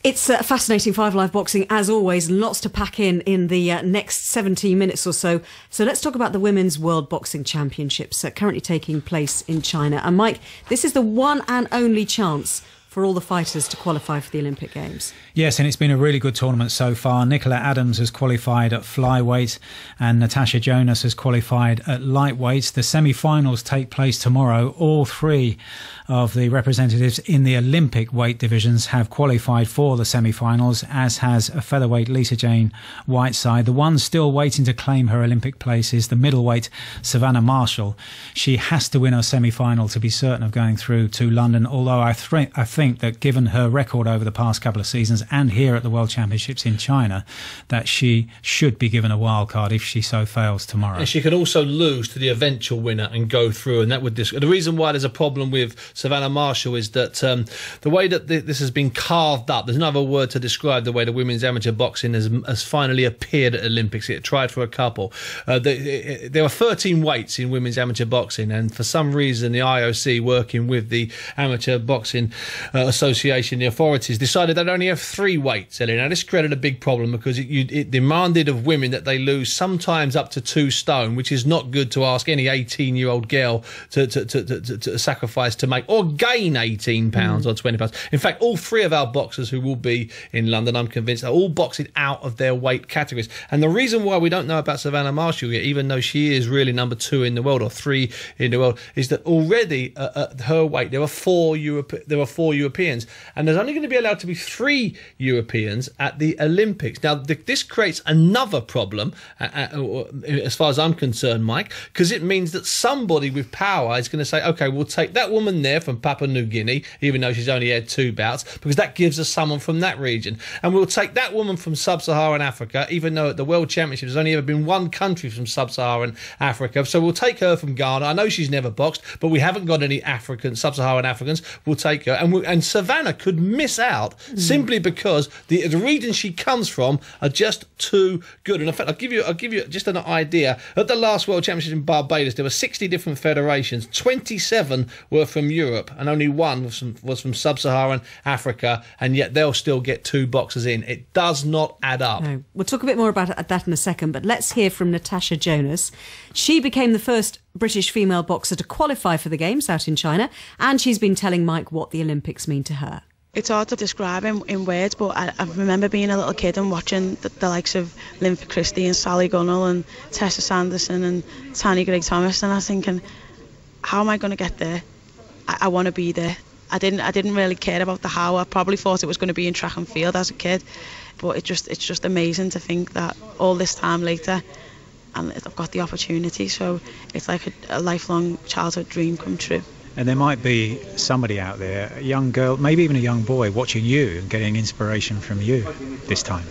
It's fascinating Five Live Boxing, as always. Lots to pack in the next 17 minutes or so. So let's talk about the Women's World Boxing Championships currently taking place in China. And Mike, this is the one and only chance for all the fighters to qualify for the Olympic Games. Yes, and it's been a really good tournament so far. Nicola Adams has qualified at flyweight and Natasha Jonas has qualified at lightweight. The semi-finals take place tomorrow. All three of the representatives in the Olympic weight divisions have qualified for the semi-finals, as has a featherweight Lisa Jane Whiteside. The one still waiting to claim her Olympic place is the middleweight Savannah Marshall. She has to win her semi-final to be certain of going through to London, although I think that given her record over the past couple of seasons and here at the World Championships in China, that she should be given a wild card if she so fails tomorrow. And she can also lose to the eventual winner and go through, and that would the reason why there's a problem with Savannah Marshall is that the way that this has been carved up, there's another word to describe the way the women's amateur boxing has finally appeared at Olympics. It tried for a couple. There are 13 weights in women's amateur boxing, and for some reason the IOC, working with the Amateur Boxing Association, the authorities, decided they'd only have 3 weights. Now this created a big problem because it demanded of women that they lose sometimes up to 2 stone, which is not good to ask any 18-year-old girl to sacrifice to make or gain 18 pounds or 20 pounds. In fact, all 3 of our boxers who will be in London, I'm convinced, are all boxing out of their weight categories. And the reason why we don't know about Savannah Marshall yet, even though she is really number 2 in the world or 3 in the world, is that already at her weight there are 4 Europeans, and there's only going to be allowed to be 3 Europeans at the Olympics. Now this creates another problem as far as I'm concerned, Mike, because it means that somebody with power is going to say, okay, we'll take that woman there from Papua New Guinea, even though she's only had 2 bouts, because that gives us someone from that region, and we'll take that woman from Sub-Saharan Africa, even though at the World Championships there's only ever been 1 country from Sub-Saharan Africa, so we'll take her from Ghana. I know she's never boxed, but we haven't got any Sub-Saharan Africans. We'll take her, and Savannah could miss out simply because the regions she comes from are just too good. And in fact, I'll give you just an idea. At the last World Championship in Barbados, there were 60 different federations. 27 were from Europe, and only 1 was from Sub-Saharan Africa, and yet they'll still get 2 boxers in. It does not add up. No. We'll talk a bit more about that in a second, but let's hear from Natasha Jonas. She became the first British female boxer to qualify for the Games out in China, and she's been telling Mike what the Olympics mean to her. It's hard to describe in words, but I remember being a little kid and watching the likes of Linford Christie and Sally Gunnell and Tessa Sanderson and Tanya Greg Thomas, and I was thinking, how am I going to get there? I want to be there. I didn't really care about the how. I probably thought it was going to be in track and field as a kid, but it's just amazing to think that all this time later, and I've got the opportunity. So it's like a lifelong childhood dream come true. And there might be somebody out there, a young girl, maybe even a young boy, watching you and getting inspiration from you this time.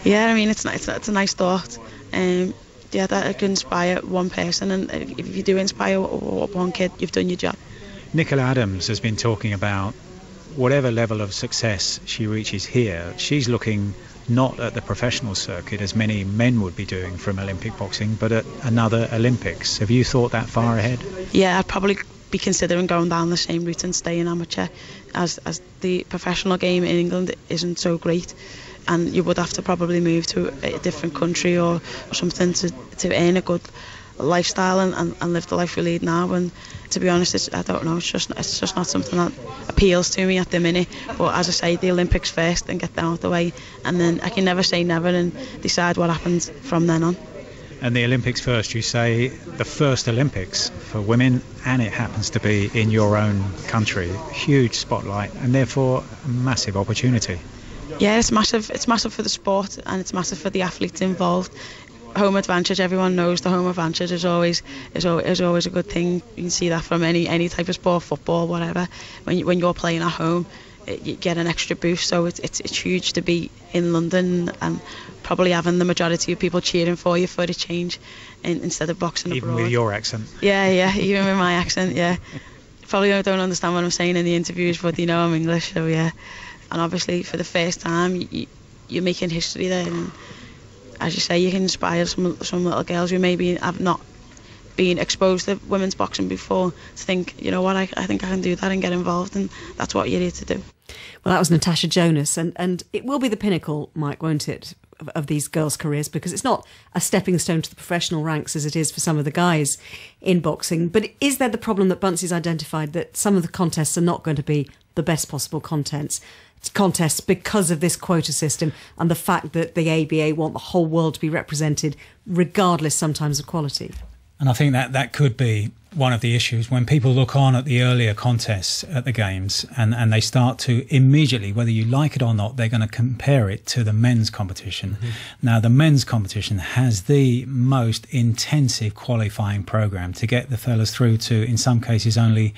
Yeah, I mean, it's a nice thought. Yeah, that could inspire one person, and if you do inspire one kid, you've done your job. Nicola Adams has been talking about whatever level of success she reaches here, she's looking not at the professional circuit as many men would be doing from Olympic boxing, but at another Olympics. Have you thought that far ahead? Yeah, I'd probably be considering going down the same route and staying amateur, as the professional game in England isn't so great, and you would have to probably move to a different country or something to earn a good lifestyle and live the life we lead now. And to be honest, I don't know, it's just not something that appeals to me at the minute. But as I say, the Olympics first and get that out of the way, and then I can never say never and decide what happens from then on. And the Olympics first, you say, the first Olympics for women, and it happens to be in your own country. Huge spotlight, and therefore a massive opportunity. Yeah, it's massive. It's massive for the sport, and it's massive for the athletes involved. Home advantage, everyone knows the home advantage is always a good thing. You can see that from any type of sport, football, whatever. When you're playing at home, you get an extra boost. So it's huge to be in London and probably having the majority of people cheering for you for a change instead of boxing even abroad. Even with your accent. Yeah, even with my accent, yeah. Probably don't understand what I'm saying in the interviews, but you know I'm English, so yeah. And obviously for the first time you're making history there, and as you say, you can inspire some little girls who maybe have not been exposed to women's boxing before to think, you know what, I think I can do that and get involved, and that's what you need to do. Well, that was Natasha Jonas, and it will be the pinnacle, Mike, won't it, of these girls' careers, because it's not a stepping stone to the professional ranks as it is for some of the guys in boxing. But is there the problem that Buncey's identified, that some of the contests are not going to be the best possible contests because of this quota system and the fact that the ABA want the whole world to be represented, regardless sometimes of quality? And I think that could be one of the issues when people look on at the earlier contests at the games and they start to immediately, whether you like it or not, they're going to compare it to the men's competition. Mm-hmm. Now, the men's competition has the most intensive qualifying program to get the fellas through to, in some cases, only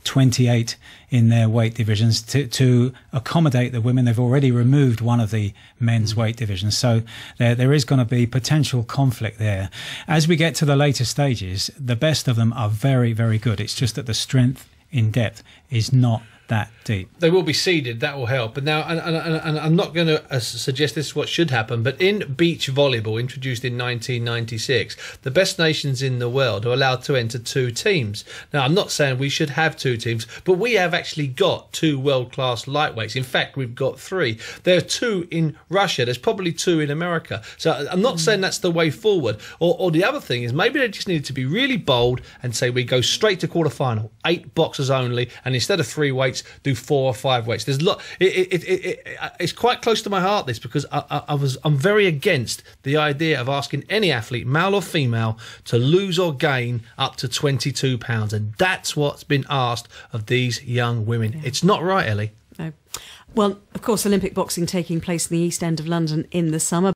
28 in their weight divisions to accommodate the women. They've already removed one of the men's weight divisions, so there is going to be potential conflict there. As we get to the later stages, the best of them are very, very good. It's just that the strength in depth is not that deep. They will be seeded, that will help. But now, and I'm not going to suggest this is what should happen, but in beach volleyball, introduced in 1996, the best nations in the world are allowed to enter 2 teams. Now, I'm not saying we should have 2 teams, but we have actually got 2 world-class lightweights. In fact, we've got 3. There are 2 in Russia. There's probably 2 in America. So I'm not saying that's the way forward. Or the other thing is maybe they just need to be really bold and say we go straight to quarter-final, 8 boxers only, and instead of 3 weights, do 4 or 5 weights. There's it's quite close to my heart, this, because I'm very against the idea of asking any athlete, male or female, to lose or gain up to 22 pounds, and that's what's been asked of these young women. Yeah. It's not right, Ellie. No. Well, of course, Olympic boxing taking place in the East End of London in the summer.